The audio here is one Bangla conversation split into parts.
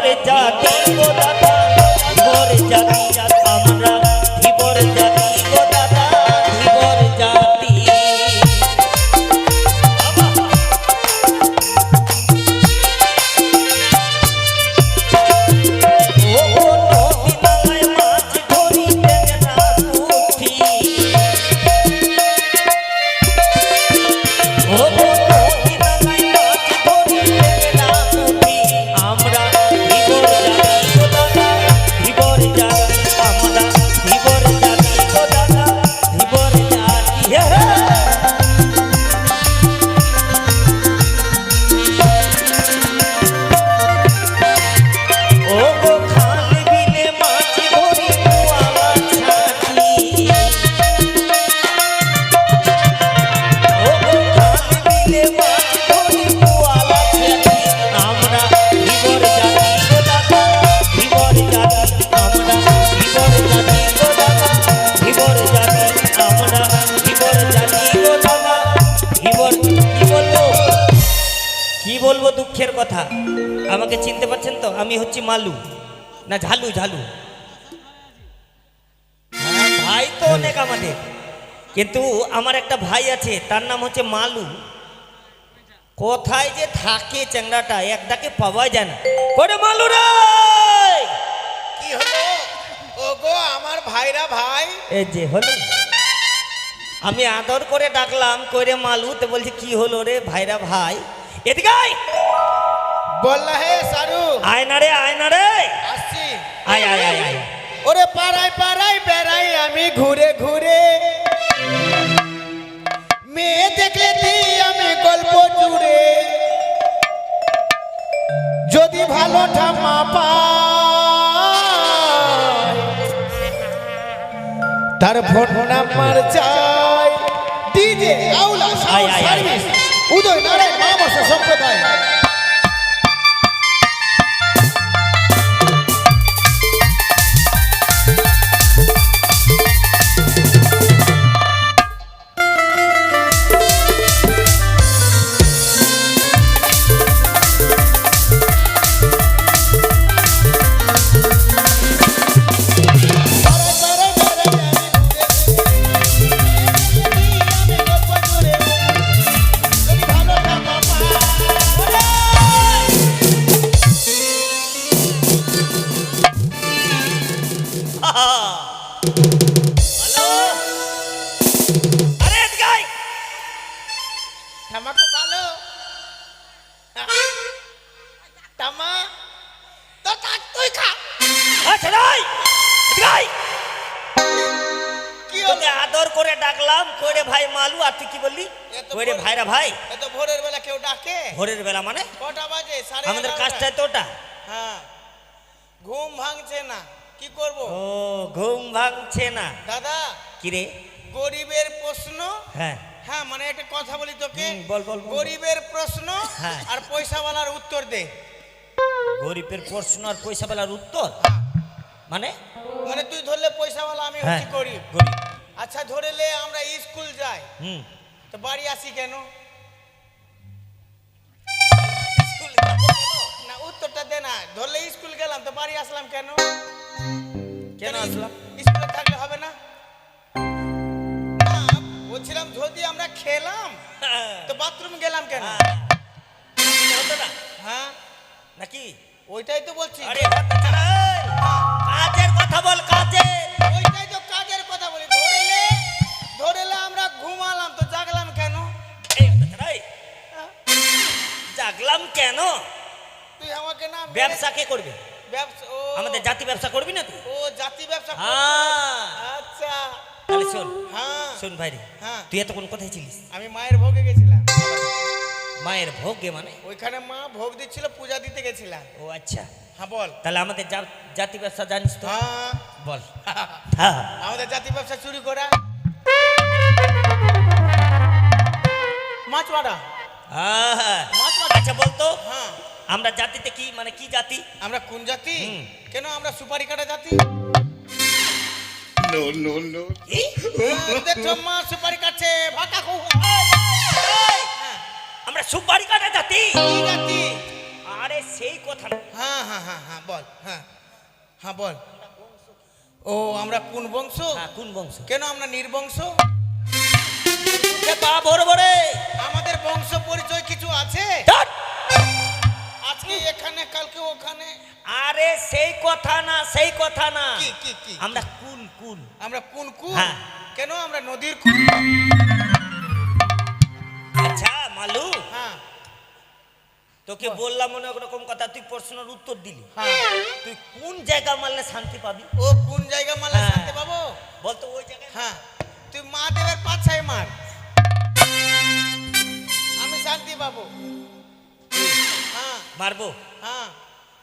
ধীবর জাতি গো দাদা ধীবর জাতি আমরা ধীবর জাতি গো দাদা ধীবর জাতি বলবো দুঃখের কথা আমাকে চিনতে পারছেন তো আমি হচ্ছি মালু না ঝালু ঝালু ভাই তো অনেক আমাদের কিন্তু আমার একটা ভাই আছে তার নাম হচ্ছে মালু কোথায় যে থাকে চ্যাংড়াটা এক ডাকে পাওয়া যায় না করে মালু রে কি হলো ওগো আমার ভাইরা ভাই এই যে হলো আমি আদর করে ডাকলাম কইরে মালু তো বলছে কি হলো রে ভাইরা ভাই এদিকে আয় বললা হে সারু আয় না রে আসছি আয় আয় আয় আয় ওরে পাড়ায় পাড়ায় বেড়াই আমি ঘুরে ঘুরে মেয়ে দেখলে দিই আমি গল্প জুড়ে যদি ভালো ঠাম্মা পাই তার ফোন নাম্বার চাই ডিজে আউলা আয়, আয়, আয়। সার্ভিস উদয় নারায়ণ মামাসা সম্প্রদায় আদর করে ডাকলাম কইরে ভাই মালু আর তুই কি বললি কইরে ভাইরা ভাই এত ভোরের বেলা কেউ ডাকে ভোরের বেলা মানে কটা বাজে আমাদের কাজটাই তো ওটা হ্যাঁ ঘুম ভাঙছে না কি করব ও ঘুম ভাঙছে না দাদা কি রে গরিবের প্রশ্ন হ্যাঁ হ্যাঁ মানে একটা কথা বলি তোকে বল বল গরিবের প্রশ্ন হ্যাঁ। আর পয়সাওয়ালার উত্তর দে গরিবের প্রশ্ন আর পয়সাওয়ালার উত্তর মানে মানে তুই ধরলে পয়সাওয়ালা আমি হ্যাঁ হচ্ছি গরিব গরিব আচ্ছা ধরেলে আমরা স্কুল যাই হুম তো বাড়ি আসি কেন না উত্তরটা দে না ধরলে স্কুল গেলাম তো বাড়ি আসলাম কেন কেন আসলাম স্কুলে থাকলে হবে না না বলছিলাম যদি আমরা খেলাম তো বাথরুম গেলাম কেন হতো না হ্যাঁ নাকি ওইটাই তো বলছি আরে কাজের কথা বল কাজের ওইটাই তো কাজের কথা বলি ধরেলে আমরা ঘুমালাম তো জাগলাম কেন জাগলাম কেন তুই আমাকে না ব্যবসা কে করবে ব্যবসা ও আমাদের জাতি ব্যবসা করবি না তুই ও জাতি ব্যবসা হ্যাঁ আচ্ছা তাহলে শোন হ্যাঁ শোন ভাই রে হ্যাঁ তুই এতক্ষণ কোথায় ছিলিস আমি মায়ের ভোগে গেছিলাম মায়ের ভোগে মানে ওইখানে মা ভোগ দিচ্ছিল পূজা দিতে গেছিলাম ও আচ্ছা হ্যাঁ বল তাহলে আমাদের জাতি ব্যবসা জানিস তো হ্যাঁ বল হ্যাঁ আমাদের জাতি ব্যবসা চুরি করা মাছ মারা মাছ মারা আচ্ছা বলতো হ্যাঁ আমরা জাতিতে কি মানে কি জাতি আমরা কোন জাতি কেন আমরা সুপারি কাটা জাতি No, no, no. দেখো মা সুপারি কাটছে ভাকা আমরা সুপারি কাটা জাতি কি জাতি আরে সেই কথা না। হ্যাঁ হ্যাঁ হ্যাঁ হ্যাঁ বল, হ্যাঁ হ্যাঁ বল। ও আমরা কোন বংশ? হ্যাঁ, কোন বংশ? কেন আমরা নির্বংশ? এ পা বড় বড়। আমাদের বংশ পরিচয় কিছু আছে? ধ্যাৎ! আজকে এখানে কালকে ওখানে। আরে সেই কথা না, সেই কথা না। কি কি কি? আমরা কুল কুল। আমরা কোন কুল? হ্যাঁ। কেন আমরা নদীর কুল? আচ্ছা মালু, হ্যাঁ তোকে বললাম মনে রকম কথা, তুই প্রশ্নের উত্তর দিলি। হ্যাঁ। তুই কোন জায়গা মারলে শান্তি পাবি? ও কোন জায়গা মারলে হ্যাঁ। শান্তি পাবো? বলতো ওই জায়গায়। হ্যাঁ, তুই মহাদেবের পাছায় মার, আমি শান্তি পাবো। হ্যাঁ মারবো? হ্যাঁ,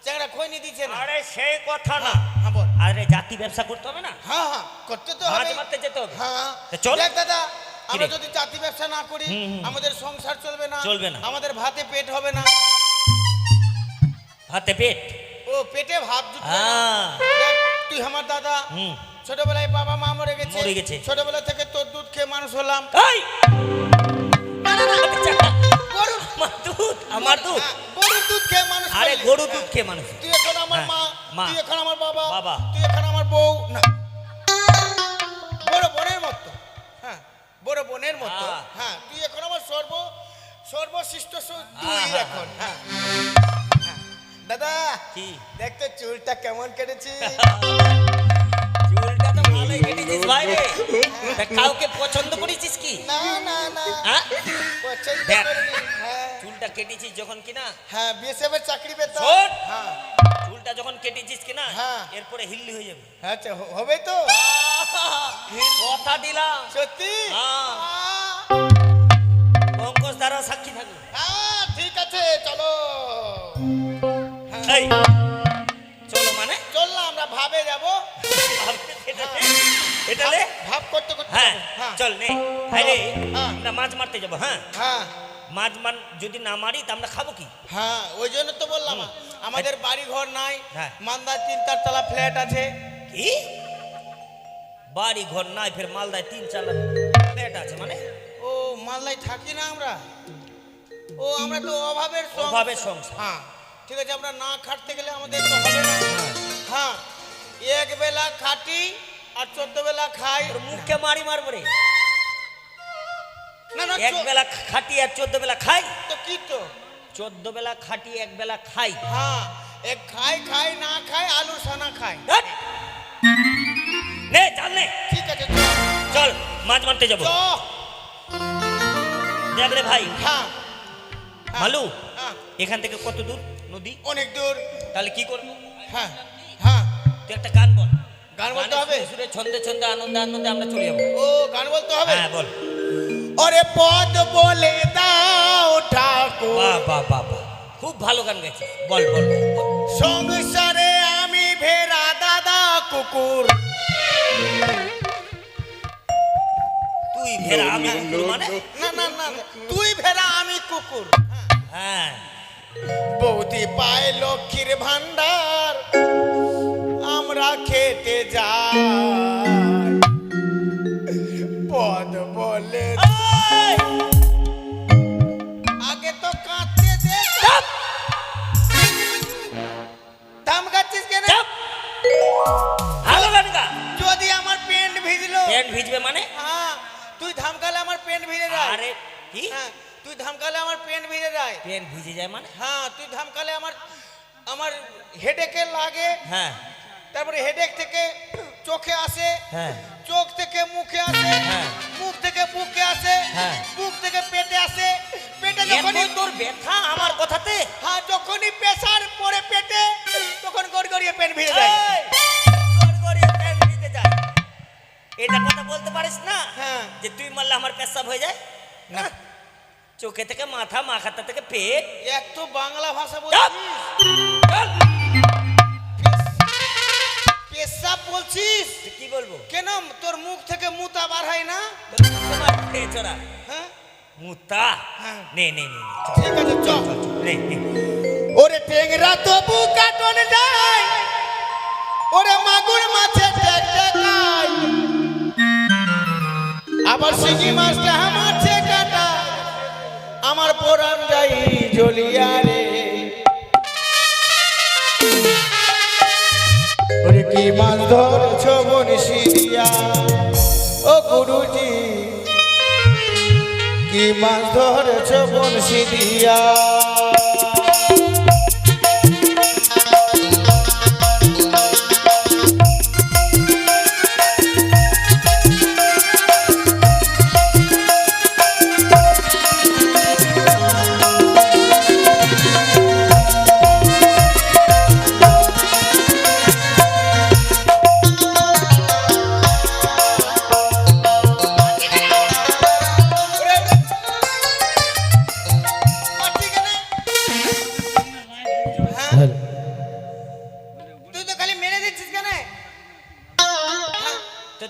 চ্যাংড়া খৈনি দিচ্ছে না। আরে সেই কথা না। হ্যাঁ বল। আরে জাতি ব্যবসা করতে হবে না? হ্যাঁ হ্যাঁ, করতে তো মাছ হবে। মারতে যেতে হবে। হ্যাঁ তা চল। দেখ দাদা, আমরা কিরে? যদি জাতি ব্যবসা না করি আমাদের সংসার চলবে না। চলবে না। আমাদের ভাতে পেট হবে না। হাতে পেট। ও পেটে ভাত জুটবে না। হ্যাঁ। দেখ, তুই আমার দাদা, হুম। ছোটবেলায় বাবা মা মরে গেছে। মরে গেছে। ছোটবেলা থেকে তোর দুধ খেয়ে মানুষ হলাম। এই! না না না, আচ্ছা, গরুর আমার দুধ, আমার দুধ। হ্যাঁ, গরুর দুধ খেয়ে মানুষ আরে হলি। গরু হ্যাঁ। দুধ খেয়ে মানুষ। তুই এখন আমার হ্যাঁ, মা, মা। তুই এখন আমার বাবা, বাবা। তুই এখন আমার বউ না, বড় বোনের মতো। হ্যাঁ, বড় বোনের মতো। হ্যাঁ। হ্যাঁ, তুই এখন আমার সর্বশিষ্ট তুই হ্যাঁ, এখন। হ্যাঁ হ্যাঁ। দাদা কি? দেখ তো চুলটা কেমন কেটেছি। চুলটা তো ভালোই কেটেছিস ভাই রে। তা কাউকে পছন্দ করেছিস কি? না না না, হ্যাঁ? পছন্দ দেখ। করিনি। হ্যাঁ চুলটা কেটেছিস যখন কিনা, হ্যাঁ, বিএসএফ এর চাকরি পেতাম। শোন। হ্যাঁ চুলটা যখন কেটেছিস কিনা, হ্যাঁ। এরপরে হিল্লি হয়ে যাবে। আচ্ছা, হবে তো? কথা দিলাম। সত্যি? হ্যাঁ। আহ, পঙ্কজ দ্বারা সাক্ষী থাকবে। হ্যাঁ ঠিক আছে, চলো। এই চলো মানে? চললাম, আমরা ভাবে যাব। এটা লে। ভাব করতে করতে হ্যাঁ যাবো। হ্যাঁ চল নে। ভাই রে, হ্যাঁ। আমরা মাছ মারতে যাবো। হ্যাঁ, হ্যাঁ মাছ যদি না মারি তা আমরা খাবো কি? হ্যাঁ, ওই জন্য তো বললাম আমাদের বাড়ি ঘর নাই। হ্যাঁ। মালদার 3-4 তলা ফ্ল্যাট আছে। কি বাড়ি ঘর নাই, ফের মালদায় 3-4 ফ্ল্যাট আছে মানে? ও মালদায় থাকি না আমরা। ও আমরা তো অভাবের অভাবের সংসার। হ্যাঁ ঠিক আছে, আমরা না খাটতে গেলে আমাদের তো হবে না। হ্যাঁ, এক বেলা খাটি আর 14 বেলা খাই। তোর মুখে মারি মারবো রে। না না, এক বেলা খাটি আর 14 বেলা খাই। তো কি তো? 14 বেলা খাটি, এক বেলা খাই। হ্যাঁ, এক খাই খাই না খাই, আলুর সানা খাই। ধ্যাৎ। নে চল নে। ঠিক আছে, চল। চল মাছ মারতে যাবো। চ। দেখ রে ভাই হ্যাঁ মালু, হ্যাঁ, এখান থেকে কত দূর নদী? অনেক দূর। তাহলে কি করবো? হ্যাঁ হ্যাঁ, তুই একটা গান বল। গান বলতে গানে হবে? সুরে সুরে ছন্দে ছন্দে আনন্দে আনন্দে আমরা চলে যাবো। ও গান বলতে হবে? হ্যাঁ বল। ওরে পদ বলে দাও ঠাকুর, বাহ বাহ বাহ বাহ, খুব ভালো গান গেছিস। বল বল বল, বল। সংসারে আমি ভেড়া দাদা কুকুর। তুই ভেড়া আমি কুকুর মানে? না না না না, তুই ভেড়া আমি কুকুর। হ্যাঁ। বৌদি পায় লক্ষ্মীর ভান্ডার, আমরা খেতে যাই। পদ বলে এই! আগে তো কাঁদতে দে। চাপ! দাম খাচ্ছিস কেন? চাপ! ভালো গান গা। যদি আমার প্যান্ট ভিজলো। প্যান্ট ভিজবে মানে? হ্যাঁ, তুই ধামকালে আমার প্যান্ট ভিজে যায়। আরে কি? হ্যাঁ, তুই ধামকালে আমার প্যান্ট ভিজে যায়। প্যান্ট ভিজে যায় মানে? হ্যাঁ, তুই ধামকালে আমার হেডেকে লাগে। হ্যাঁ তারপরে হেডেক থেকে চোখে আসে, হ্যাঁ চোখ থেকে মুখে আসে, হ্যাঁ। মুখ থেকে বুকে আসে, হ্যাঁ। বুক থেকে পেটে আসে। পেটে যখনই এত তোর ব্যথা আমার কথাতে? হ্যাঁ, যখনই প্রেসার পড়ে পেটে, তখন গড়গড়িয়ে পেট ভিজে যায়। এই! গড়গড়িয়ে প্যান্ট ভিজে যায়। এটা কথা বলতে পারিস না হ্যাঁ। যে তুই মারলে আমার পেশাব হয়ে যায়? না। চোখে থেকে মাথা, মাথাটা থেকে পেট। এক তো বাংলা ভাষা চাপ! বলছিস, চল! পেশাব বলছিস। তুই কি বলবো? কেন তোর মুখ থেকে মুতা বার হয় না? তোমার পেছরা হ্যাঁ মুতা। হ্যাঁ। নে নে নে নে, চল, ঠিক আছে, চল। চল, চল, নে, নে। ওরে টেংরা তবু কাটন যায়, ওরে মাগুর মাছে টেক টেকাই, আবার শিঙি মাছটা মাছে কাটা, আমার পোড়ান যাই জ্বলিয়া রে। ওরে কি মাছ ধরছ বনিশি দিয়া ও গুরুজি কি মাছ ধরছ বনিশি দিয়া তুই তো খালি মেরে দিচ্ছিস কেন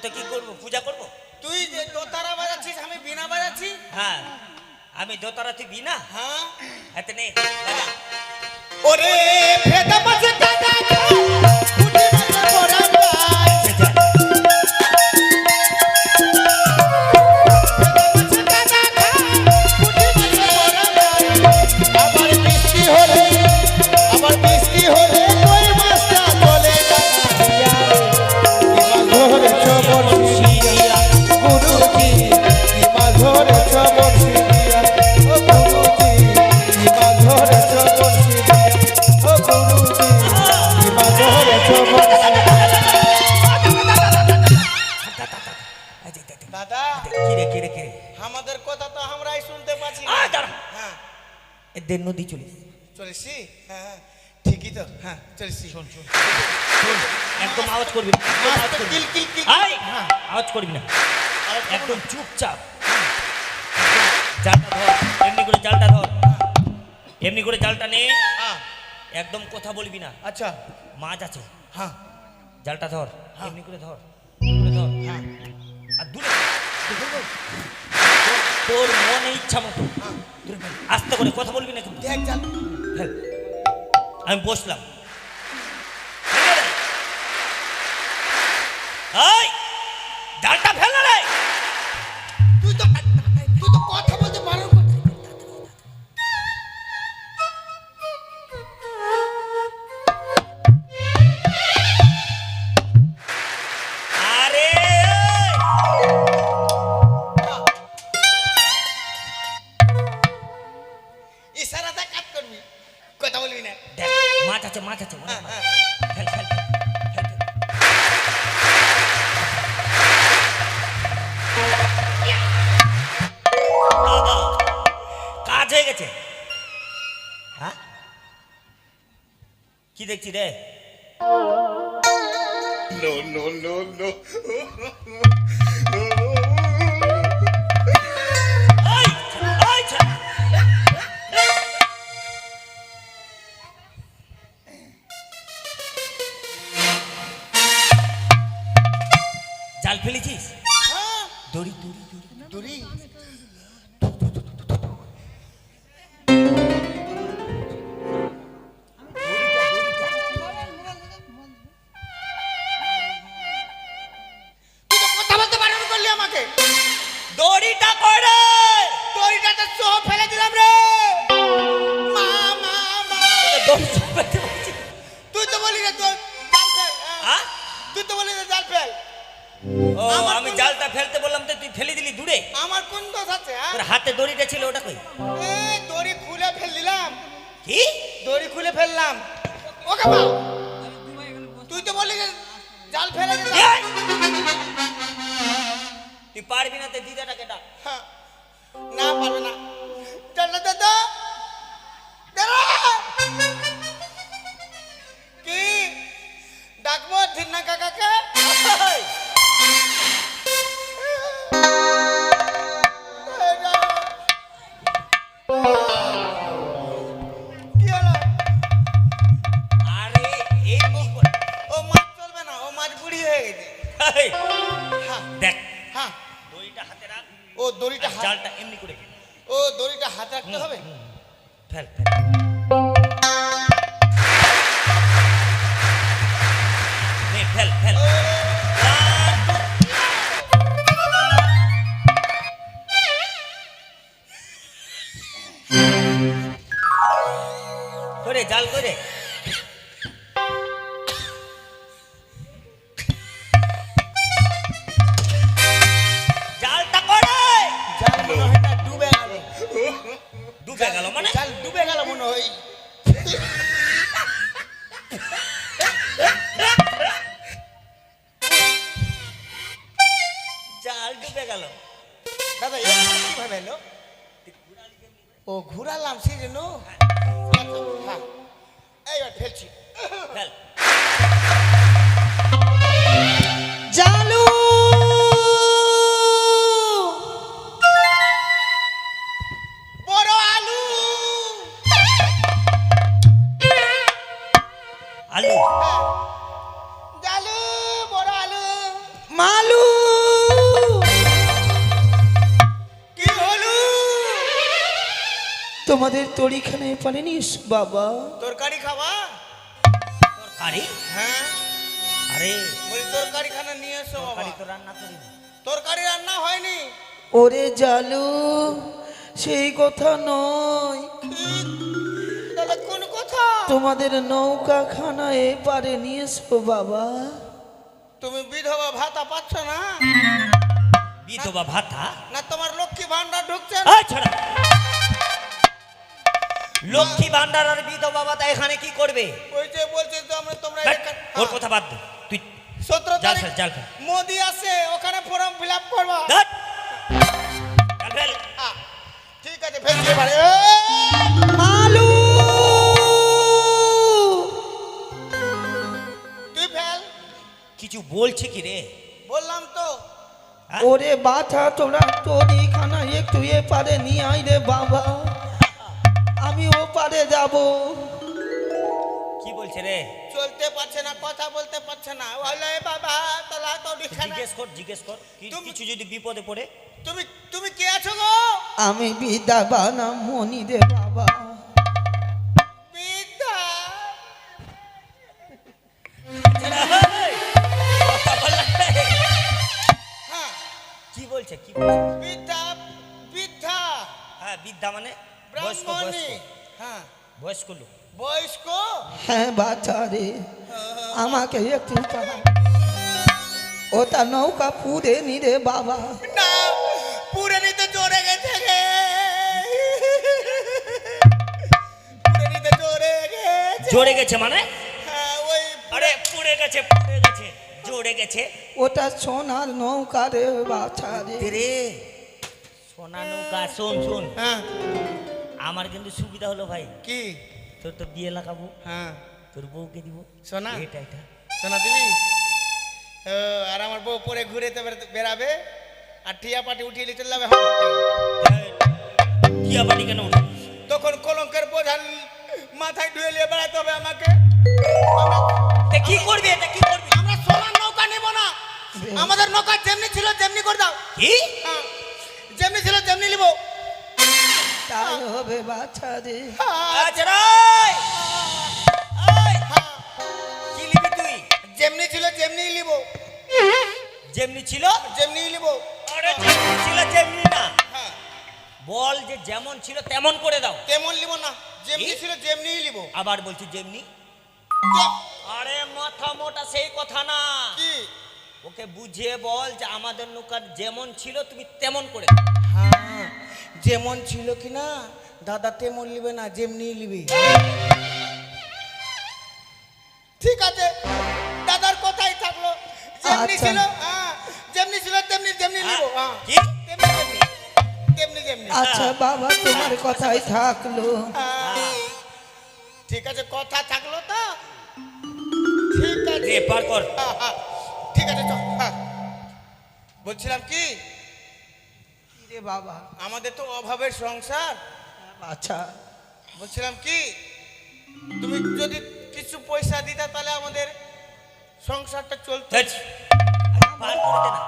তো কি করবো, পূজা করবো? তুই যে দোতারা বাজাচ্ছিস আমি বিনা বাজাচ্ছি হ্যাঁ, আমি দোতারা, তুই বিনা। হ্যাঁ এতে নেই বাজা। ওরে ফেদা মাছে কাটা ফুটি মাছে পড়া যায় আচ্ছা, যা। ফেদা মাছে কাটা ফুটি মাছে পড়া যায় আবার বৃষ্টি হলে কই মাছটা চলে যায় কি মাছ ধরেছ বড়শি দিয়া গুরুজি কি মাছ ধরেছ বড়শি দিয়া ও গুরুজি কি মাছ ধরেছ বড়শি দিয়া ও গুরুজি কি মাছ ধরেছ বড়শি দাদা কিরে আমাদের কথা তো আমরাই শুনতে পাচ্ছি না দাঁড়া, হ্যাঁ এদের নদী চলিস। চলেছি হ্যাঁ ঠিকই তো হ্যাঁ চলেছি শোন, একদম আওয়াজ করবি না, একদম আওয়াজ করবি না। কিল কিল কিল আয়, হ্যাঁ আওয়াজ করবি না, আওয়াজ করবো একদম না। চুপচাপ। জালটা ধর, এমনি করে জালটা ধর, এমনি করে জালটা নে, হ্যাঁ একদম কথা বলবি না। আচ্ছা মাছ আছে, হ্যাঁ জালটা ধর, হ্যাঁ। এমনি করে ধর, করে ধর, হ্যাঁ আর দূরে তোর মনে ইচ্ছা মতো দূরে ফেল। আস্তে করে কথা বলবি না কিন্তু। দেখ জাল ফেল। আমি বসলাম, এই, জালটা ফেল না রে। তুই তো কথা বলতে বারণ করছিস আরে ইশারাতে কাট করবি কথা বলবি না দেখ, মাছ আছে, অনেক হ্যাঁ, মাছ। হ্যাঁ। Fail, fail, fail, fail, fail. আহা, কাজ হয়ে গেছে। হ্যাঁ, কি দেখছি রে? No. এই, এই, ছা। জাল ফেলেছিস? হ্যাঁ দড়ি। দূরি তুই তো কথা বলতে বারণ করলি আমাকে দড়িটা করে। দড়িটা তো সব ফেলে দিলাম রে মা মা মা দড়ি চাপাতে বলছি। তুই তো বলি রে তোর জাল ফেল হ্যাঁ। হ্যাঁ? তুই তো বলি রে জাল ফেল ও, আমার আমি কোন- জালটা ফেলতে বললাম তো তুই ফেলে দিলি দূরে। আমার কোন দোষ আছে হ্যাঁ তোর হাতে দড়িটা ছিল, ওটা কই? এ দড়ি খুলে ফেল দিলাম কি? দড়ি খুলে ফেললাম ওকে মা তুই তো বলি যে জাল ফেলে দিলাম এই! তুই পারবি না, তো দিদাটাকে ডাক। হ্যাঁ। না পারবে না জানলা দাদা কি ডাকবো ধিন্না কাকাকে এই! কি হলো আরে এই কি করে? ও মাছ চলবে না ও মাছ বুড়ি হয়ে গেছে এই! হ্যাঁ দেখ, হ্যাঁ দড়িটা হাতে রাখ, ও দড়িটা আর হাত জালটা এমনি করে ফেল। ও দড়িটা হাতে রাখতে হবে ফেল। নে, ফেল। করে জাল করে। আলু জালু বড় আলু মালু কি হলো তোমাদের তরিখানে পারেনি বাবা? তরকারি খাবা? তরকারি? হ্যাঁ আরে বলি তরকারি খানা নিয়ে এসো বাবা। তরকারি তো রান্না করি না। তরকারি রান্না হয়নি? ওরে জালু, সেই কথা নয়, তাহলে কোন কথা? তোমাদের নৌকা খানা এপারে নিয়ে এসো বাবা। তুমি বিধবা ভাতা পাচ্ছ না? বিধবা ভাতা? না তোমার লক্ষ্মী ভান্ডার ঢুকছে না? এই ছাড়া। লক্ষ্মী ভান্ডার আর বিধবা ভাতা এখানে কি করবে? ওই যে বলছে তো আমরা তোমরা ধ্যাৎ, ওর কথা বাদ দে তুই 17 জাল তারিখ ফেল, জাল ফেল। মোদি আসে, ওখানে ফর্ম ফিল আপ করবা। ধ্যাৎ, জাল ফেল। আহ, ঠিক আছে ফেলতে পারে। মালু, তুই ফেল। কিছু বলছে কি রে? বললাম তো। হ্যাঁ? ওরে বাছা, তোরা তরিখানা একটু এপারে নিয়ে আয় রে বাবা, আমি ও পারে যাব। কি বলছে রে? চলতে পারছে না, কথা বলতে পারছে না। বলে বাবা তোলা তো জিজ্ঞেস কর তুমি- কিছু যদি বিপদে পড়ে। তুমি তুমি কে আছো গো? আমি বিদ্যা বানাম মনি রে বাবা। বিদ্যা। কথা বললা রে? হ্যাঁ কি বলছে কি বলছে? বিদ্যা বিদ্যা হ্যাঁ, বিদ্যা মানে বয়স্ক ব্রাহ্মণী। বয়স্ক হ্যাঁ বয়স্ক লোক। বয়স্ক। হ্যাঁ বাছা রে, আমাকে একটু পাহাড়, ওটা নৌকা পুড়ে নি রে বাবা। না পুরানি তো জোরে গেছে গে। পুরানি তো জোরে গেছে। জোরে গেছে মানে? হ্যাঁ ওই আরে পুড়ে গেছে জোরে গেছে। ওটা সোনার নৌকা রে বাছা রে। রে সোনা নৌকা। শোন শোন, হ্যাঁ আমার কিন্তু সুবিধা হলো ভাই। কি? তোর তো বিয়ে লাগাবো, হ্যাঁ তোর বউকে দিব সোনা? এটা সোনা দিবি? ও, আর আমার বউ পরে ঘুরে তো বেড়াবে আর টিয়া পাটি উঠিয়ে নিয়ে চলে যাবে। টিয়া পাটি কেন উঠে? তখন কলঙ্কের বোঝাল মাথায় ধুয়ে নিয়ে বেড়াতে হবে আমাকে। তা কি করবি? এটা কি করবি? আমরা সোনার নৌকা নেব না, আমাদের নৌকা যেমনি ছিল তেমনি করে দাও। কি? হ্যাঁ, যেমনি ছিল তেমনি নিব। তাই হবে বাছা রে। আচ্ছা রে। এই, কি নিবি তুই? যেমনি ছিল যেমনি নিব, যেমনি ছিল যেমনি নিব। আরে যেমনি ছিল যেমনি না, হ্যাঁ বল যে যেমন ছিল তেমন করে দাও। তেমন নিব না, যেমনি কি? ছিল যেমনি নিব। আবার বলছি যেমনি। আরে মাথা মোটা সেই কথা না, কি? ওকে বুঝিয়ে বল যে আমাদের নৌকার যেমন ছিল তুমি তেমন করে দাও। হ্যাঁ যেমন ছিল কি না দাদা তেমন নিবে না, যেমনি নিবি। ঠিক আছে দাদার কথাই থাকলো, যেমনি আচ্ছা। ছিল হ্যাঁ যেমনি ছিল তেমনি যেমনি নিব। হ্যাঁ কি? তেমনি তেমনি তেমনি তেমনি। আচ্ছা বাবা, তোমার কথাই থাকলো। হ্যাঁ, ঠিক আছে কথা থাকলো তো। ঠিক আছে রে পার কর। হ্যাঁ, হ্যাঁ, ঠিক আছে চল। হ্যাঁ বলছিলাম কি, কি রে বাবা? আমাদের তো অভাবের সংসার। আচ্ছা, বলছিলাম কি, তুমি যদি কিছু পয়সা দিতা তাহলে আমাদের সংসারটা চলতো। ধ্যাৎ, পার করে দে না।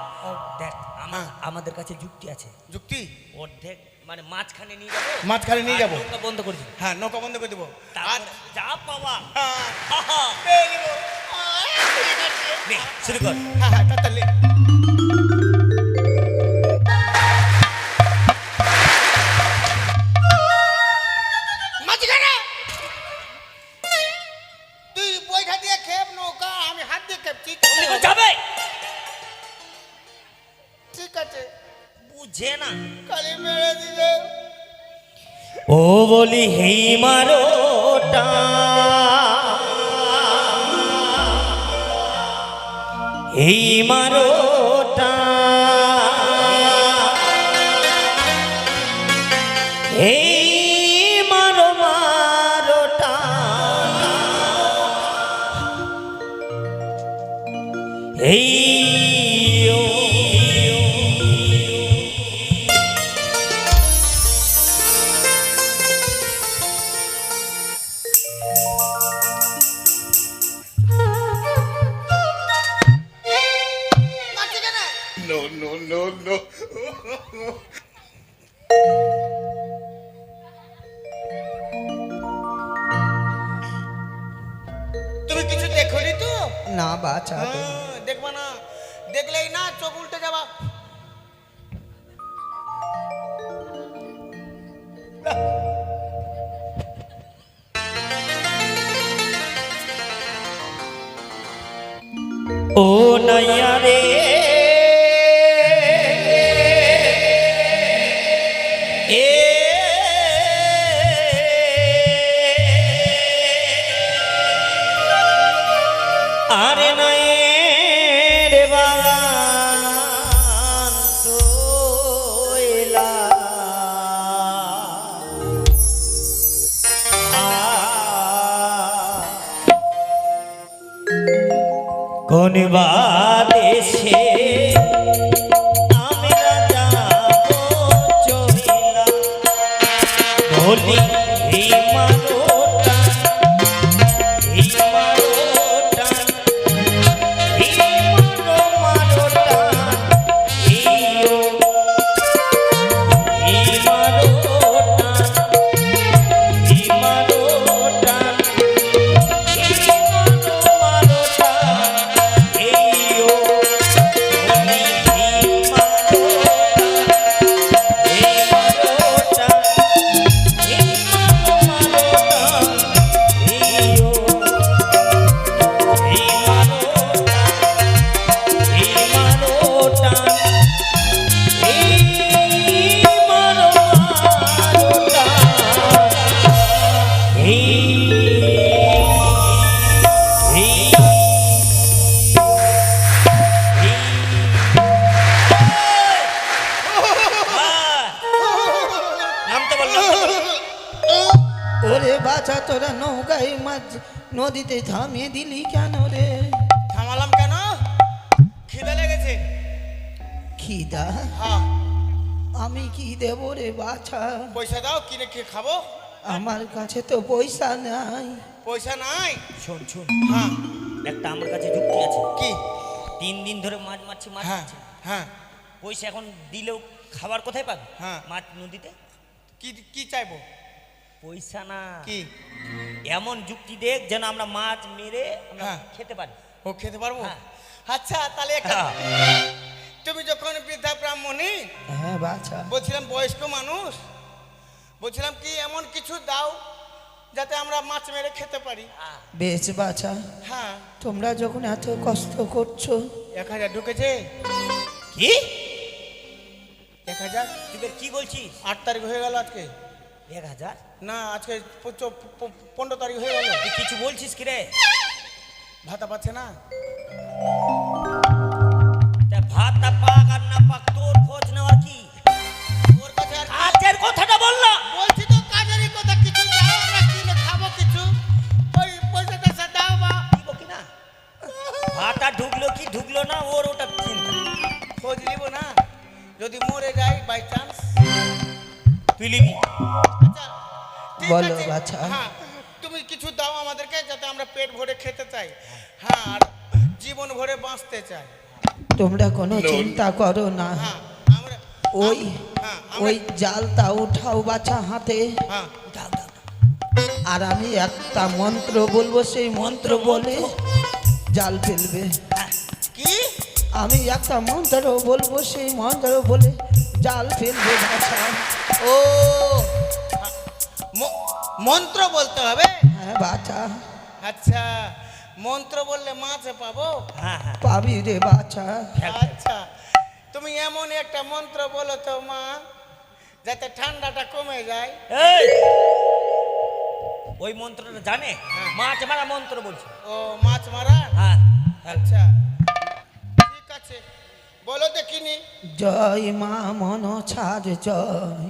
দেখ হ্যাঁ। আমাদের কাছে যুক্তি আছে। যুক্তি? অর্ধেক মানে মাঝখানে নিয়ে যাবো, মাঝখানে নিয়ে আর যাবো। নৌকা বন্ধ করে দিবো। হ্যাঁ নৌকা বন্ধ করে দেবো। আর তারপরে যা পাওয়া হ্যাঁ, হাহা, পেয়ে নেবো। ঠিক আছে। নে শুরু কর। হ্যাঁ হ্যাঁ তাহলে মাঝখানে তুই বইটা দিয়ে খেপ নৌকা, আমি হাত দিয়ে খেপছি। অমনি করে যাবে। ঠিক আছে বুঝে না। খালি মেরে দিলে। ও বলি হেই মারোটা, হেই মারোটা, হেই মারো মারোটা, হেই ও। no, no, no. তুমি কিছু দেখোনি তো? না বাছা দেখবা না, দেখলেই না চোখ উল্টে যাবা। ও নাইয়া রে এ আরে নাই রে বাগান তোইলা কোন বাদেশে আমি রাজা চহিলা বলি এই মারোটা এই মারোটা এই মারোটা এইও এই মারোটা এই মারোটা ওরে বাছা তোরা নৌকায় মাছ নদীতে থামিয়ে দিলি কেন রে? থামালাম কেন? খিদে লেগেছে। খিদা? হ্যাঁ, আমি কি দেব রে বাছা? পয়সা দাও, কিনে খেয়ে খাবো। আমার কাছে তো পয়সা নাই। পয়সা নাই? শোন শোন হ্যাঁ। একটা আমার কাছে যুক্তি আছে। কি? 3 দিন ধরে মাছ মারছি মাছ হ্যাঁ মারছি হ্যাঁ পয়সা এখন দিলেও খাবার কোথায় পাবে? হ্যাঁ। মাছ নদীতে। কি কি চাইবো? পয়সা না, কি? এমন যুক্তি দেখ যেন আমরা মাছ মেরে আমরা হ্যাঁ। খেতে পারি। ও খেতে পারবো? হ্যাঁ। আচ্ছা তাহলে একটা, হ্যাঁ। তুমি যখন বৃদ্ধা ব্রাহ্মণী, হ্যাঁ বাছা। বলছিলাম বয়স্ক মানুষ, বলছিলাম কি এমন কিছু দাও যাতে আমরা মাছ মেরে খেতে পারি। বেশ বাছা, হ্যাঁ। তোমরা যখন এত কষ্ট করছো 1000 ঢুকেছে। কি 1000? তুই বের কি বলছিস? 8 তারিখ হয়ে গেল আজকে। 1000? না, আজকে 15 তারিখ হয়ে গেল। তুই কিছু বলছিস কি রে? ভাতা পাচ্ছে না। তা ভাত না পাক আর না পাক তোর খোঁজ নেওয়ার কি? ওর কাছে আর কাজের কথাটা বল না। বলছি তো কাজেরই কথা, কিছু দাও আমরা কিনে খাবো কিছু। ওই পয়সাটা দাও বা দিব কি না? ভাতটা ঢুকলো কি ঢুকলো না ওর ওটা চিন্তা। খোঁজ নিব না, যদি মরে যাই বাই চান্স। তুই লিবি? আচ্ছা ঠিক বলো আছে। বাছা। হ্যাঁ, তুমি কিছু দাও আমাদেরকে যাতে আমরা পেট ভরে খেতে চাই, হ্যাঁ, আর জীবন ভরে বাঁচতে চাই। তোমরা কোনো চিন্তা করো না। হ্যাঁ, আমরা ওই হ্যাঁ ওই জালটা উঠাও বাছা হাতে, হ্যাঁ দাও দাও। আর আমি একটা মন্ত্র বলবো, সেই মন্ত্র বলে জাল ফেলবে। কি? আমি একটা মন্ত্র বলবো, সেই মন্ত্র বলে জাল ফেলবে বাছা। ও মন্ত্র বলতে হবে? হ্যাঁ বাছা। আচ্ছা, মন্ত্র বললে মাছ পাবো? হ্যাঁ হ্যাঁ। পাবি রে বাছা। আচ্ছা, তুমি এমন একটা মন্ত্র বলো তো মা, যাতে ঠান্ডাটা কমে যায়। এই ওই মন্ত্রটা জানে? হ্যাঁ। মাছ মারা মন্ত্র বলছে। ও মাছ মারা? হ্যাঁ। আচ্ছা ঠিক আছে, বলো দেখিনি। জয় মা মন ছাড় জয়।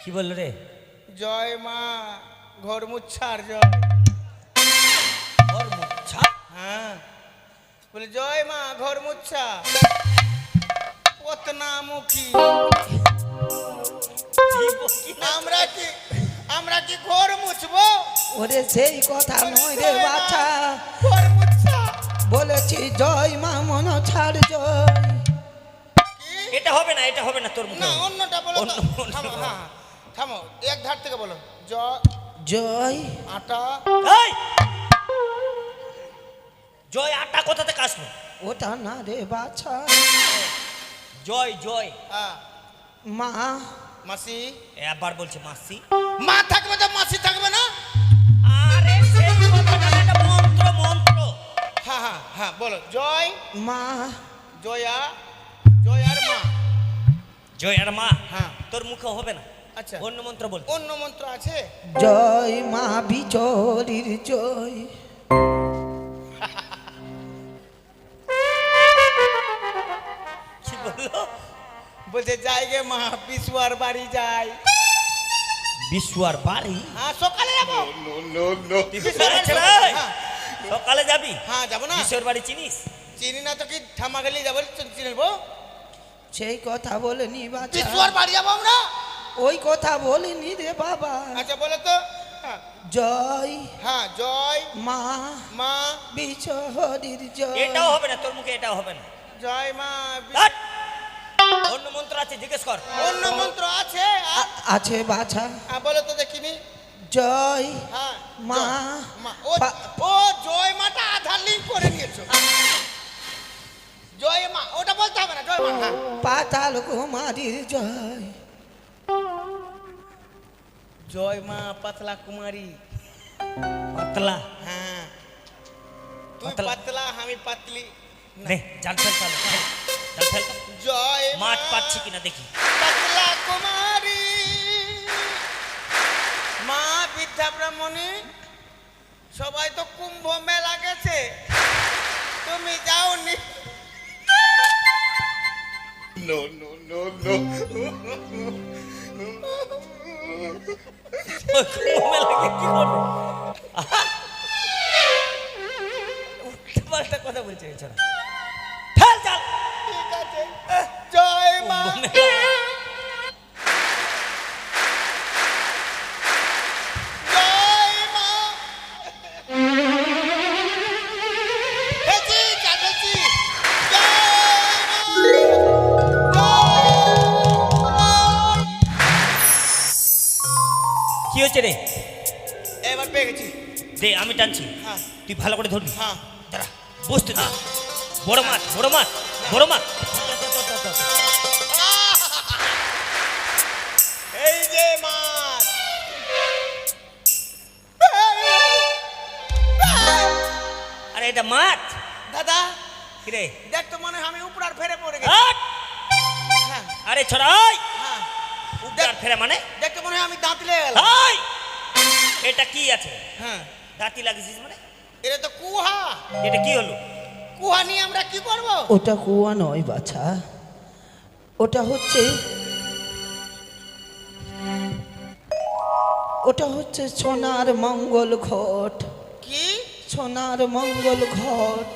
কি বললো রে? জয় মা ঘর মুচ্ছার জয়। ওর মুচ্ছা? হ্যাঁ, বলে জয় মা ঘর মুচ্ছা পতনামুখী। আমরা কি ঘর মুছবো? ওরে সেই কথা নয় রে বাছা, ঘর মুচ্ছা। বলেছি জয় মা মন বাছার জয়। কি এটা হবে না, এটা হবে না তোর মুখে না হবে না। অন্যটা বলো তো অন্য- থামো হ্যাঁ হ্যাঁ, থামো এক ধার থেকে বলো জয় আটা এই! জয় আটা কোথা থেকে আসলো? ওটা না রে বাছা। জয় জয় হ্যাঁ মা মাসি একবার বলছে মাসি। মা থাকবে তো মাসি থাকবে না আরে সেই কথাটা না, এটা মন্ত্র মন্ত্র। হ্যাঁ হ্যাঁ হ্যাঁ বলো জয় মা জয়া জয় আর মা জয় আর মা। হ্যাঁ তোর মুখে হবে না, আচ্ছা অন্য মন্ত্র বল। অন্য মন্ত্র আছে জয় মা বিচরির জয়। কি বললো? বলছে যাই গে মা বিশুয়ার বাড়ি যাই বিশুয়ার বাড়ি? হ্যাঁ সকালে যাবো No, no, no. বিশুয়ার আছে রে? হ্যাঁ সকালে যাবি? হ্যাঁ যাবো না বিশুয়ার বাড়ি চিনিস? চিনি না তো কি ঠামা গেলে যাবো চিনবো সেই কথা বলেনি বাছা, বিশুয়ার বাড়ি যাবো আমরা ওই কথা বলিনি রে বাবা। আচ্ছা বলো তো হ্যাঁ জয় হ্যাঁ জয় মা মা বিচরির জয়। এটাও হবে না তোর মুখে, এটাও হবে না। জয় মা ধ্যাৎ! অন্য মন্ত্র আছে, জিজ্ঞেস কর। অন্য মন্ত্র আছে আছে বাছা। বলো তো দেখিনি জয় হ্যাঁ মা মা ও পা- ও জয় মাটা আধার লিঙ্ক করে নিয়েছো জয় মা ওটা বলতে হবে না জয় মা হ্যাঁ পাতাল কুমারীর জয়। জয় মা পাতলা কুমারী পাতলা হ্যাঁ তুই পাতলা। পাতলা আমি পাতলি নে জাল ফেল, জাল ফেল, জাল ফেল। জয় মাছ মা পাচ্ছি কিনা দেখি। পাতলা কুমারী মা বিদ্যা ব্রাহ্মণী সবাই তো কুম্ভ মেলা গেছে তুমি যাওনি No, no, no, no. কুম্ভ মেলাকে কি করবে? আহা! উল্টোপাল্টা কথা বলছে এছাড়া। ফেল জাল। ঠিক আছে জয় মা কুম্ভ মেলা। জয় মা হেজি জাগেছি কি হচ্ছে রে? এবার পেয়ে গেছি দে আমি টানছি, হ্যাঁ তুই ভালো করে ধরবি। হ্যাঁ দাঁড়া, বসতে দে। বড় মাছ, বড় মাছ, বড় মাছ। এই যে মাছ আরে এটা মাছ। দাদা কি রে? দেখ তো মনে হয় আমি উপরার ফেরে পড়ে গেছি হাট! হ্যাঁ আরে ছড়াই হ্যাঁ উদ্ধার ফেরা মানে? দেখ তো মনে হয় আমি দাঁত লেগে গেলাম হাই! এটা কি আছে? হ্যাঁ দাঁতি লাগিয়েছিস মানে? এটা তো কুহা এটা কি হলো? কুহা নিয়ে আমরা কি করব ওটা কুয়া নয় বাছা, ওটা হচ্ছে সোনার মঙ্গল ঘট। কি সোনার মঙ্গল ঘট।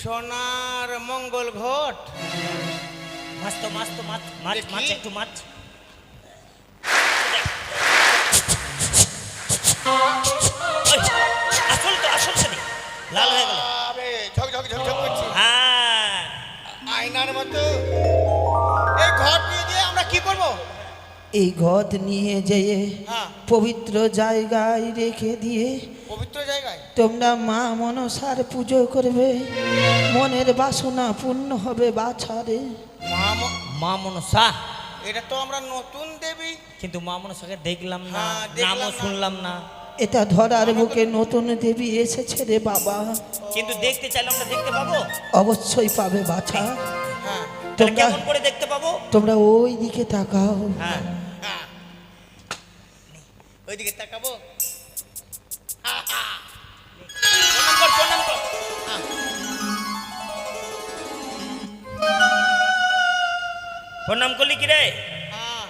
সোনার মঙ্গল ঘট মাছ তো মাছ তো মাছ মাছ দেখি। মাছ একটু মাছ। ওই, আসল তো আসল তো নেই, লাল হয়ে গেল। আবে ঝক ঝক ঝক ঝক করছে হ্যাঁ, আয়নার মতো এই ঘট নিয়ে গিয়ে আমরা কি করব এই ঘট নিয়ে যেয়ে হ্যাঁ পবিত্র জায়গায় রেখে দিয়ে পবিত্র জায়গায় তোমরা মা মনসার পুজো করবে, মনের বাসনা পূর্ণ হবে বাছারে। মা ম- মা মনসা। এটা তো আমরা নতুন দেবী কিন্তু মা মনসাকে দেখলাম না, হ্যাঁ, দেখলাম নামও না। শুনলাম না। এটা ধরার বুকে নতুন দেবী এসেছে রে বাবা, কিন্তু দেখতে চাইলে আমরা দেখতে পাবো। অবশ্যই পাবে বাছা। হ্যাঁ তাহলে তোমরা কেমন করে দেখতে পাবো? তোমরা ওই দিকে তাকাও। হ্যাঁ, হ্যাঁ ওইদিকে তাকাবো প্রণাম কর, প্রণাম কর। প্রণাম করলি কি রে? হ্যাঁ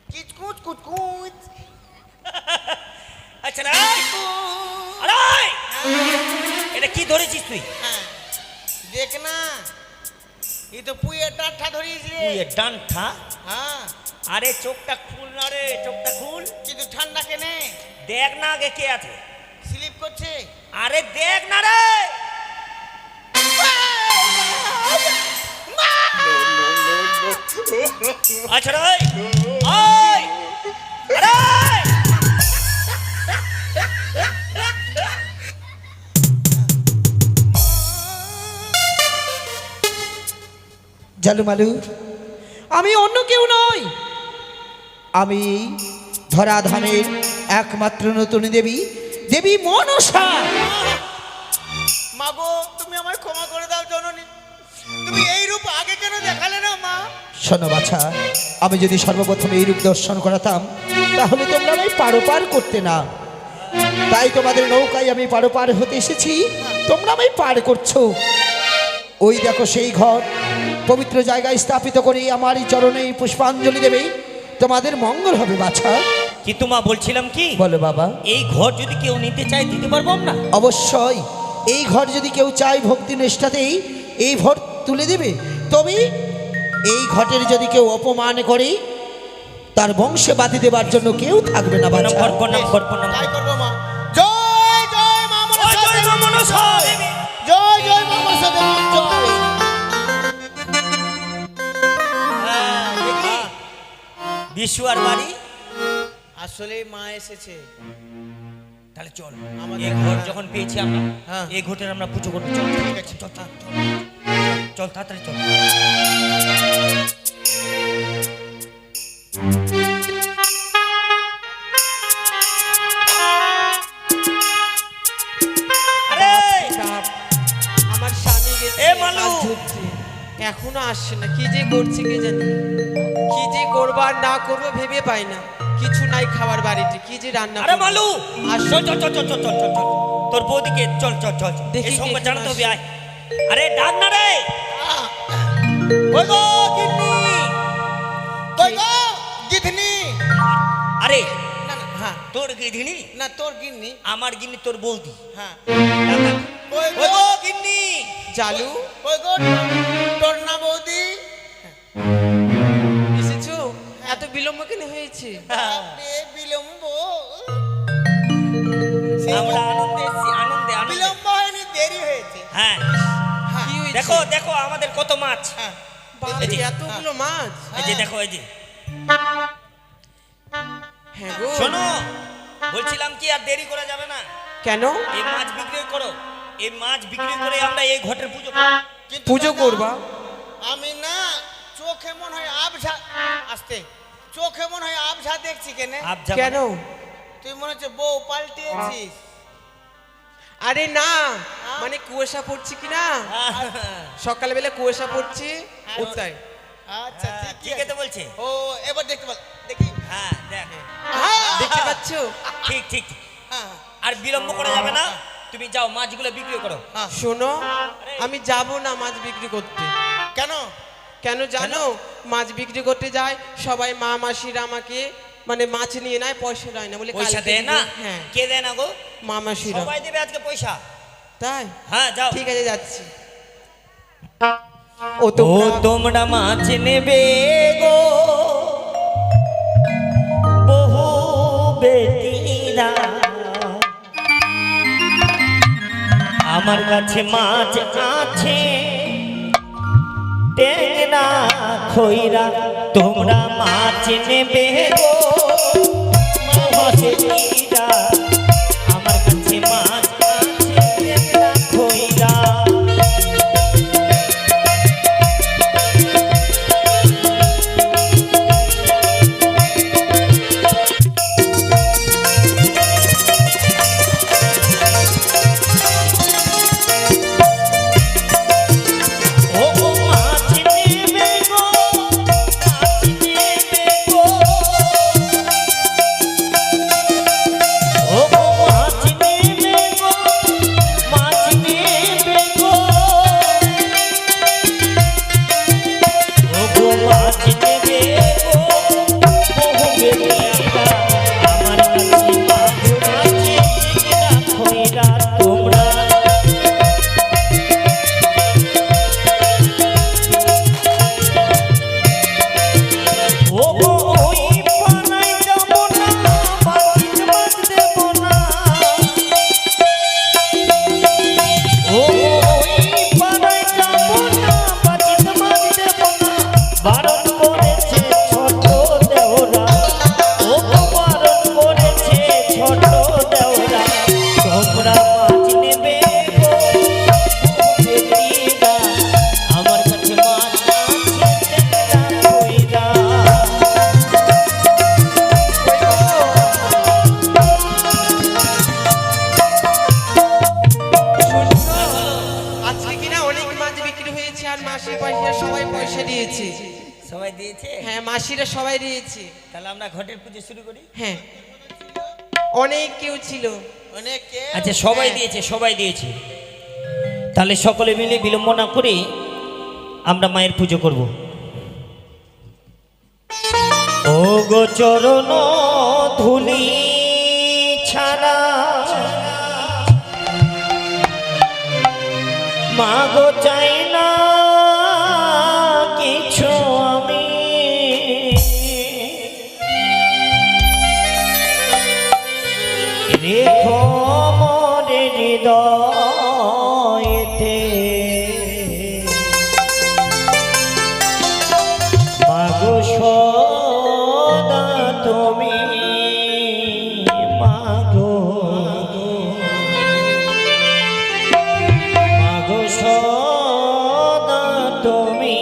কিচকুচ কুচকুচ আচ্ছা রে, আরে এটা কি ধরেছিস তুই? হ্যাঁ দেখ না এই তো পুয়ের ডাঁঠা ধরিয়েছি রে তুই এ ডান্ঠা। হ্যাঁ আরে চোখটা খুল না রে, চোখটা খুল। কিন্তু ঠান্ডা কেনে দেখ না আগে কে আছে। স্লিপ করছে আরে দেখ না রে। আচ্ছা রে ওই আরে জালুমালু, আমি অন্য কেউ নই, আমি ধরাধামের একমাত্র নতুন দেবী, দেবী মনসা। মাগো তুমি আমায় ক্ষমা করে দাও জননী, তুমি এই রূপ আগে কেন দেখালে না মা? শোনো বাছা, আমি যদি সর্বপ্রথম এই রূপ দর্শন করাতাম তাহলে তোমরা আমায় পারোপার করতে না, তাই তোমাদের নৌকায় আমি পারোপার হতে এসেছি, তোমরা আমায় পার করছো। ওই দেখো সেই ঘর, পবিত্র জায়গায় স্থাপিত করে আমার এই চরণে পুষ্পাঞ্জলি দেবে, তোমাদের মঙ্গল হবে বাছা। কিন্তু মা বলছিলাম কি, বলো বাবা। এই ঘর যদি কেউ নিতে চায় দিতে পারবো আমরা? অবশ্যই, এই ঘর যদি কেউ চায় ভক্তি নিষ্ঠাতেই এই ভর তুলে দেবে, তবে এই ঘটের যদি কেউ অপমান করে তার বংশে বাঁধি দেবার জন্য কেউ থাকবে না বাছা। তাই করবো মা। জয় জয় মা মনসা দেবী। জয় জয় মা মনসা দেবী, জয়। বিশু আর বাড়ি আসলে মা এসেছে। তাহলে চল, আমাদের- এই ঘর যখন পেয়েছি আমরা, হ্যাঁ। এই ঘটের আমরা পুজো করবো। চল ঠিক আছে, চল চল চল তাড়াতাড়ি চল। আরে আমার স্বামী গেছে এ মালু! মাছ ধরতে। এখনো আসছে না, কি যে করছে কে জানি, কি যে করবো আর না করবো ভেবে পাই না। কিছু নাই খাবার বাড়িতে, কি যে রান্না আরে করবো। মালু আসো। চল চল চল চল চল চল চল চল তোর বৌদিকে চল চল চল চল। দেখি এই কে সঙ্গে কে জানাতে হবে, আসে। আয়। আরে ডাক না রে, ওই গো গিন্নি। কই গো গিধনি? আরে না না, হ্যাঁ তোর গিন্নি না, তোর গিন্নি। আমার গিন্নি তোর বৌদি। হ্যাঁ ওই কই গো গো গিন্নি। জালু কই গো তোর না বৌদি? এসেছো? এত বিলম্ব কেন হয়েছে? বাপরে, বিলম্ব? আমরা আনন্দে এসেছি, আনন্দে আনন্দে। বিলম্ব হয়নি, দেরি হয়েছে। হ্যাঁ হ্যাঁ, কি হয়েছে? দেখো দেখো আমাদের কত মাছ। হ্যাঁ। বাপরে, এই যে, এতগুলো মাছ! এই যে দেখো, এই যে হ্যাঁ গো। শোনো, বলছিলাম কি আর দেরি করা যাবে না, কেন? এই মাছ বিক্রি করো। এই মাছ বিক্রি করে আমরা এই ঘটের পুজো করব। কিন্তু পুজো দাদা, করবা? আমি না চোখে মনে হয় আবঝা, আসতে চোখে মনে হয় আবঝা দেখছি কেনে? আবজা কেন? তুই মনে হচ্ছে বউ পাল্টিয়েছিস। আরে না, মানে কুয়াশা পড়ছে কি না, সকালবেলা কুয়াশা পড়ছে ওটাই। আচ্ছা ঠিক ঠিক আছে বলছে। ও এবার দেখতে পাল, দেখি। হ্যাঁ দেখ, হ্যাঁ, দেখতে পাচ্ছো? ঠিক ঠিক ঠিক। হ্যাঁ, আর বিলম্ব করা যাবে না, তুমি যাও মাছগুলো বিক্রি করো। হ্যাঁ। শোনো, আমি যাব না মাছ বিক্রি করতে। কেন? কেন জানো? মাছ বিক্রি করতে যায় সবাই, মা মাসিরা আমাকে মানে মাছ নিয়ে নেয়, পয়সা দেয় না বলে পয়সা কালকে দেয় না? দিবে। হ্যাঁ, কে দেয় না গো? মা মাসিরা। সবাই দেবে আজকে পয়সা। তাই? হ্যাঁ যাও। ঠিক আছে, যাচ্ছি। ও ও তোমরা তোমরা মাছ নেবে গো বহু বেটিরা, আমার কাছে মাছ আছে টেংরা খইরা, তোমরা মাছ নেবে গো বহু বেটিরা, আমার কাছে মাছ আছে টেংরা খইরা। ও মাছ নেবে গো, মাছ নেবে গো, পয়সা সবাই পয়সা দিয়েছে। সবাই দিয়েছে? হ্যাঁ, মাসিরা সবাই দিয়েছে। তাহলে আমরা ঘটের পুজো শুরু করি। হ্যাঁ, অনেক কেউ ছিল। অনেকে আচ্ছা, সবাই হ্যাঁ। দিয়েছে, সবাই দিয়েছে। তাহলে সকলে মিলে বিলম্ব না করে আমরা মায়ের পুজো করব। ও গো চরণ ধুলি ছাড়া মা গো চাই না কিছু আমি, রেখো মনে হৃদয়েতে মাগো সদা তুমি, মাগো মাগো সদা তুমি।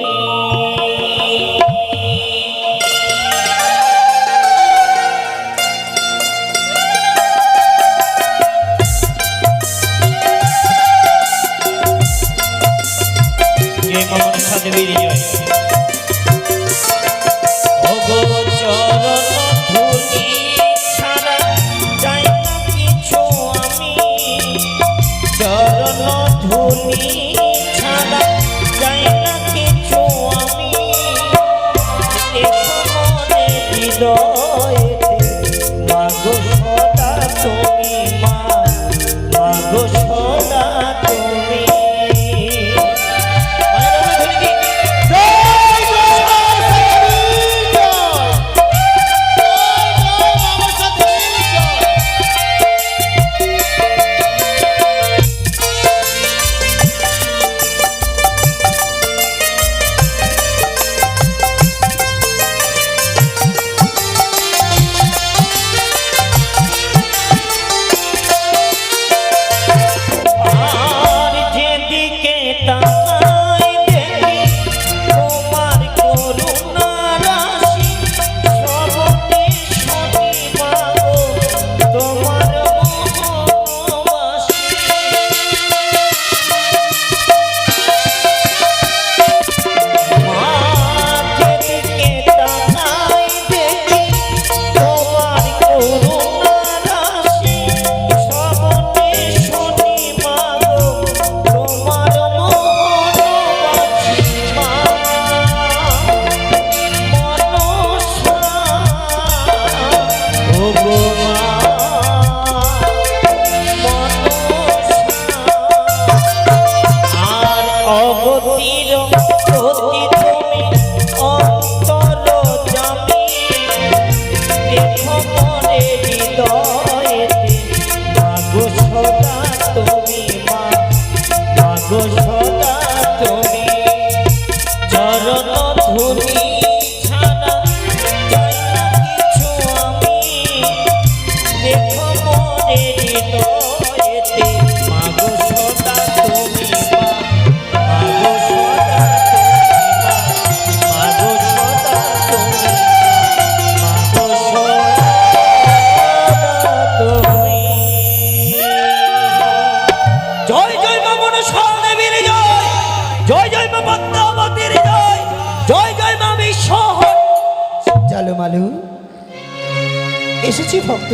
জয় মা মনসা দেবীর জয়। ওগো চরণ ধুলি ছাড়া চাই না কিছু আমি, চরণ ধুলি ছাড়া চাই না কিছু আমি, দেখো মনে হৃদয়েতে মাগো সদা তুমি, মা মাগো সদা তুমি। আর যেদিকে তাকাই দেখি তোমার করুণা রাশি, সবতে শুনি মাগো তোমার মহবাসী। মা যেদিকে তাকাই দেখি তোমার করুণা রাশি, সবতে শুনি মাগো তোমার মহবাসী। মা মনসা ওগো মা মনসা, আর অগতির প্রতি তুমি অন্তর্যামী, দেখো মনে হৃদয়েতে মাগো সদা তুমি, মা মাগো সদা তুমি। চরণ ধুলি ছাড়া চাই না কিছু আমি, দেখো মনে হৃদয়েতে মাগো সদা তুমি, মা মাগো সদা তুমি, মা মাগো সদা তুমি, মাগো সদা তুমি। জয় জয় মা মনসা দেবীর জয়, জয় জয় মা পদ্মাবতীর জয়, জয় জয় মা বিশ্ব। জালো মালু, এসেছি ভক্ত,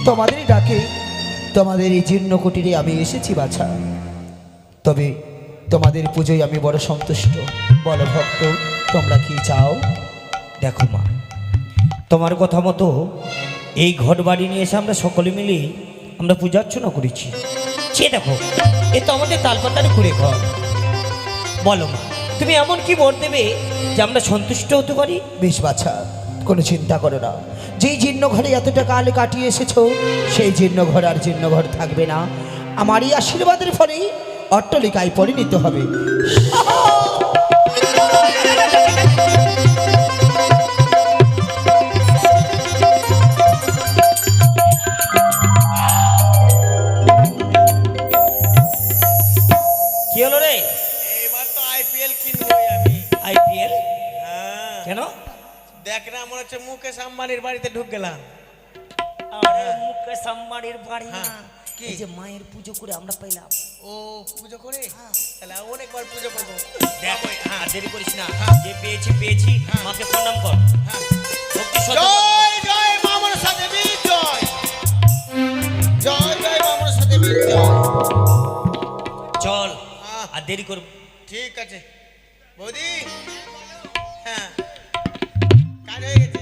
তোমাদের ডাকে তোমাদের এই জীর্ণ কুটিরে আমি এসেছি বাছা। তবে তোমাদের পুজোয় আমি বড় সন্তুষ্ট। বলো ভক্ত, তোমরা কি চাও? দেখো মা, তোমার কথা মতো এই ঘর বাড়ি নিয়ে এসে আমরা সকলে মিলে আমরা পূজা অর্চনা করেছি। সে দেখো, এ তো আমাদের তালপাতারে ঘুরে ঘর। বলো মা, তুমি এমন কি বর দেবে যে আমরা সন্তুষ্ট হতে পারি? বেশ বাছা, কোনো চিন্তা করো না। যেই জীর্ণ ঘরে এতটা কাল কাটিয়ে এসেছো, সেই জীর্ণ ঘর আর জীর্ণ ঘর থাকবে না। আমার এই আশীর্বাদের ফলেই অট্টালিকায় পরিণত হবে। কি হলো রে? এবার তো আইপিএল কিনবই আমি। আইপিএল? হ্যাঁ, কেন? দেখ না, মনে হচ্ছে মুকেশ আম্বানির বাড়িতে ঢুক গেলাম। আরে মুকেশ আম্বানির বাড়ি না, কি? এই যে মায়ের পুজো করে আমরা পাইলাম। ও পুজো করে তাহলে অনেকবার পুজো করবো। দেখ হ্যাঁ আর দেরি করিস না, হ্যাঁ। যে পেয়েছি পেয়েছি, হ্যাঁ। মাকে প্রণাম কর। হ্যাঁ। ভক্তি শ্রদ্ধা কর। জয় জয় মা মনসা দেবী জয়। জয় জয় মা মনসা দেবী জয়। চল হ্যাঁ। আর দেরি করব। ঠিক আছে বৌদি। হ্যাঁ কাজ হয়ে গেছে।